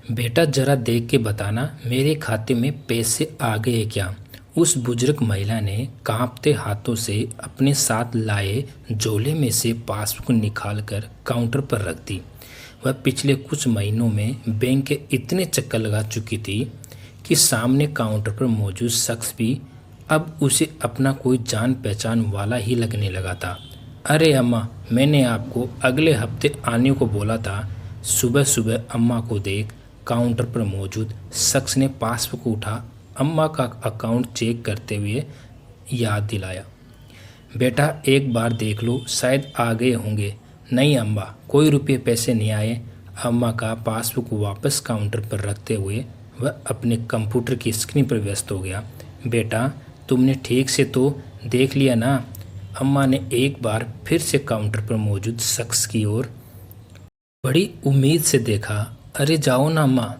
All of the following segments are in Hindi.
बेटा जरा देख के बताना मेरे खाते में पैसे आ गए क्या। उस बुजुर्ग महिला ने कांपते हाथों से अपने साथ लाए झोले में से पासबुक निकालकर काउंटर पर रख दी। वह पिछले कुछ महीनों में बैंक के इतने चक्कर लगा चुकी थी कि सामने काउंटर पर मौजूद शख्स भी अब उसे अपना कोई जान पहचान वाला ही लगने लगा था। अरे अम्मा, मैंने आपको अगले हफ्ते आने को बोला था। सुबह सुबह अम्मा को देख काउंटर पर मौजूद शख्स ने पासबुक उठा अम्मा का अकाउंट चेक करते हुए याद दिलाया। बेटा एक बार देख लो, शायद आ गए होंगे। नहीं अम्मा, कोई रुपये पैसे नहीं आए। अम्मा का पासबुक वापस काउंटर पर रखते हुए वह अपने कंप्यूटर की स्क्रीन पर व्यस्त हो गया। बेटा तुमने ठीक से तो देख लिया ना। अम्मा ने एक बार फिर से काउंटर पर मौजूद शख्स की ओर बड़ी उम्मीद से देखा। अरे जाओ ना अम्मा,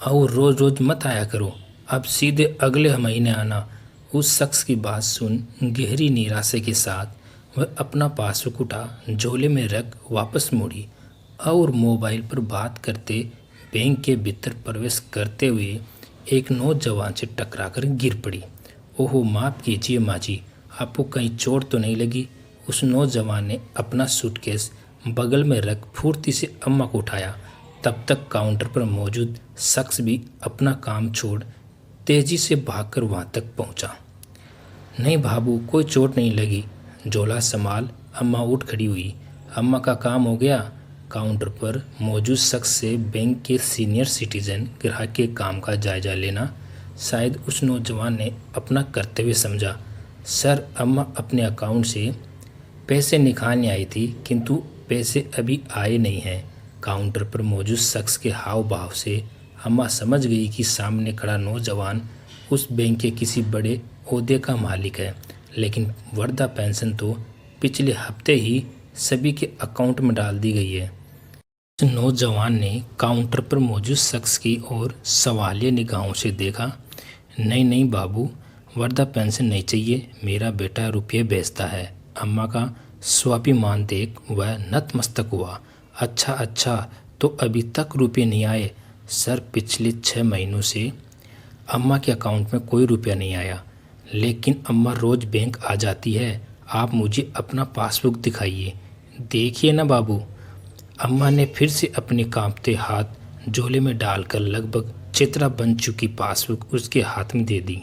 और रोज़ रोज़ मत आया करो, अब सीधे अगले महीने आना। उस शख्स की बात सुन गहरी निराशा के साथ वह अपना पासबुक उठा झोले में रख वापस मुड़ी और मोबाइल पर बात करते बैंक के भीतर प्रवेश करते हुए एक नौजवान से टकराकर गिर पड़ी। ओहो माफ़ कीजिए माँ जी, आपको कहीं चोट तो नहीं लगी। उस नौजवान ने अपना सूटकेस बगल में रख फुर्ती से अम्मा को उठाया। तब तक काउंटर पर मौजूद शख्स भी अपना काम छोड़ तेजी से भागकर वहां तक पहुंचा। नहीं बाबू, कोई चोट नहीं लगी। झोला संभाल। अम्मा उठ खड़ी हुई। अम्मा का काम हो गया। काउंटर पर मौजूद शख्स से बैंक के सीनियर सिटीजन ग्राहक के काम का जायजा लेना शायद उस नौजवान ने अपना कर्तव्य समझा। सर, अम्मा अपने अकाउंट से पैसे निकालने आई थी किंतु पैसे अभी आए नहीं हैं। काउंटर पर मौजूद शख्स के हाव भाव से अम्मा समझ गई कि सामने खड़ा नौजवान उस बैंक के किसी बड़े ओहदे का मालिक है, लेकिन वृद्धा पेंशन तो पिछले हफ्ते ही सभी के अकाउंट में डाल दी गई है। उस नौजवान ने काउंटर पर मौजूद शख्स की ओर सवालिया निगाहों से देखा। नहीं नहीं बाबू, वृद्धा पेंशन नहीं चाहिए, मेरा बेटा रुपये भेजता है। अम्मा का स्वाभिमान देख वह नतमस्तक हुआ। अच्छा अच्छा, तो अभी तक रुपये नहीं आए। सर, पिछले 6 महीनों से अम्मा के अकाउंट में कोई रुपया नहीं आया, लेकिन अम्मा रोज़ बैंक आ जाती है। आप मुझे अपना पासबुक दिखाइए। देखिए ना बाबू। अम्मा ने फिर से अपने कांपते हाथ झोले में डालकर लगभग चित्रा बन चुकी पासबुक उसके हाथ में दे दी।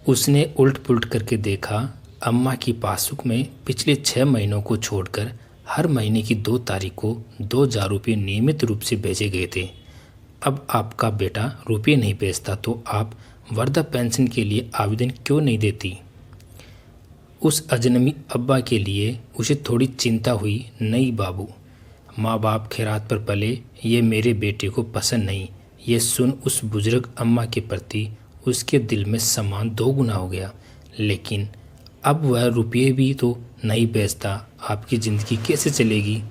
उसने उल्ट पुल्ट करके देखा। अम्मा की पासबुक में पिछले 6 महीनों को छोड़कर हर महीने की 2 तारीख को 2,000 रुपये नियमित रूप से भेजे गए थे। अब आपका बेटा रुपये नहीं भेजता तो आप वृद्धा पेंशन के लिए आवेदन क्यों नहीं देती? उस अजनबी अब्बा के लिए उसे थोड़ी चिंता हुई। नहीं बाबू, माँ बाप खैरात पर पले, ये मेरे बेटे को पसंद नहीं। ये सुन उस बुजुर्ग अम्मा के प्रति उसके दिल में सम्मान 2 गुना हो गया। लेकिन अब वह रुपये भी तो नहीं भेजता, आपकी ज़िंदगी कैसे चलेगी?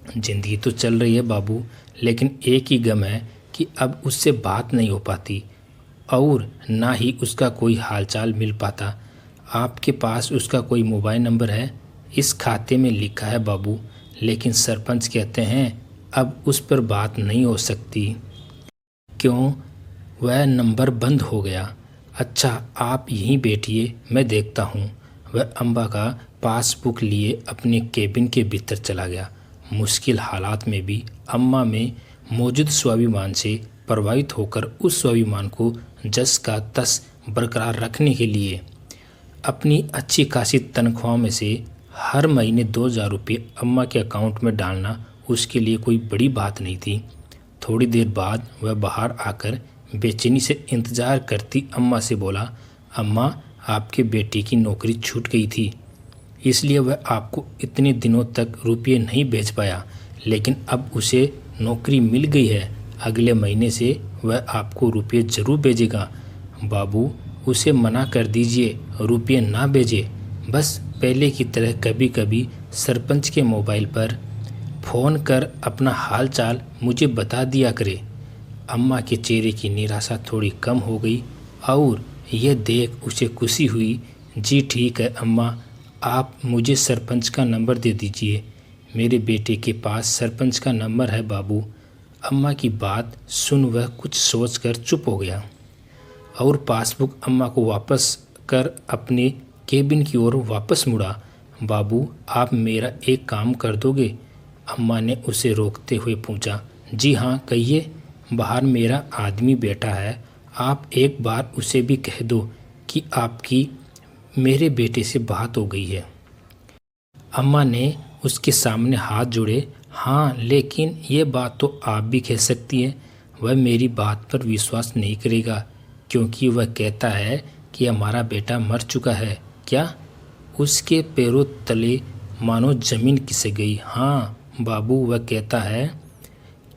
ज़िंदगी तो चल रही है बाबू, लेकिन एक ही गम है कि अब उससे बात नहीं हो पाती और ना ही उसका कोई हालचाल मिल पाता। आपके पास उसका कोई मोबाइल नंबर है? इस खाते में लिखा है बाबू, लेकिन सरपंच कहते हैं अब उस पर बात नहीं हो सकती। क्यों? वह नंबर बंद हो गया। अच्छा, आप यहीं बैठिए, मैं देखता हूँ। वह अम्बा का पासबुक लिए अपने केबिन के भीतर चला गया। मुश्किल हालात में भी अम्मा में मौजूद स्वाभिमान से प्रभावित होकर उस स्वाभिमान को जस का तस बरकरार रखने के लिए अपनी अच्छी खासी तनख्वाह में से हर महीने 2,000 रुपये अम्मा के अकाउंट में डालना उसके लिए कोई बड़ी बात नहीं थी। थोड़ी देर बाद वह बाहर आकर बेचैनी से इंतज़ार करती अम्मा से बोला, अम्मा, आपके बेटे की नौकरी छूट गई थी, इसलिए वह आपको इतने दिनों तक रुपये नहीं भेज पाया, लेकिन अब उसे नौकरी मिल गई है। अगले महीने से वह आपको रुपये ज़रूर भेजेगा। बाबू, उसे मना कर दीजिए, रुपये ना भेजे। बस पहले की तरह कभी कभी सरपंच के मोबाइल पर फ़ोन कर अपना हाल चाल मुझे बता दिया करे। अम्मा के चेहरे की निराशा थोड़ी कम हो गई और यह देख उसे खुशी हुई। जी ठीक है अम्मा, आप मुझे सरपंच का नंबर दे दीजिए। मेरे बेटे के पास सरपंच का नंबर है बाबू। अम्मा की बात सुन वह कुछ सोचकर चुप हो गया और पासबुक अम्मा को वापस कर अपने केबिन की ओर वापस मुड़ा। बाबू, आप मेरा एक काम कर दोगे? अम्मा ने उसे रोकते हुए पूछा। जी हाँ, कहिए। बाहर मेरा आदमी बैठा है, आप एक बार उसे भी कह दो कि आपकी मेरे बेटे से बात हो गई है। अम्मा ने उसके सामने हाथ जोड़े। हाँ, लेकिन ये बात तो आप भी कह सकती हैं। वह मेरी बात पर विश्वास नहीं करेगा क्योंकि वह कहता है कि हमारा बेटा मर चुका है। क्या? उसके पैरों तले मानो जमीन खिसक गई। हाँ बाबू, वह कहता है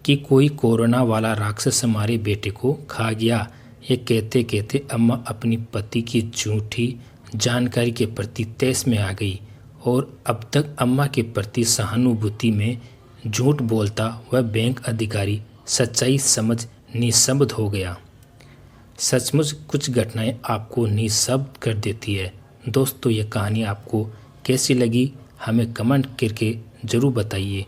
कि कोई कोरोना वाला राक्षस हमारे बेटे को खा गया। ये कहते कहते अम्मा अपनी पति की झूठी जानकारी के प्रति तैश में आ गई और अब तक अम्मा के प्रति सहानुभूति में झूठ बोलता वह बैंक अधिकारी सच्चाई समझ निःशब्द हो गया। सचमुच कुछ घटनाएं आपको निःशब्द कर देती है। दोस्तों, ये कहानी आपको कैसी लगी हमें कमेंट करके ज़रूर बताइए।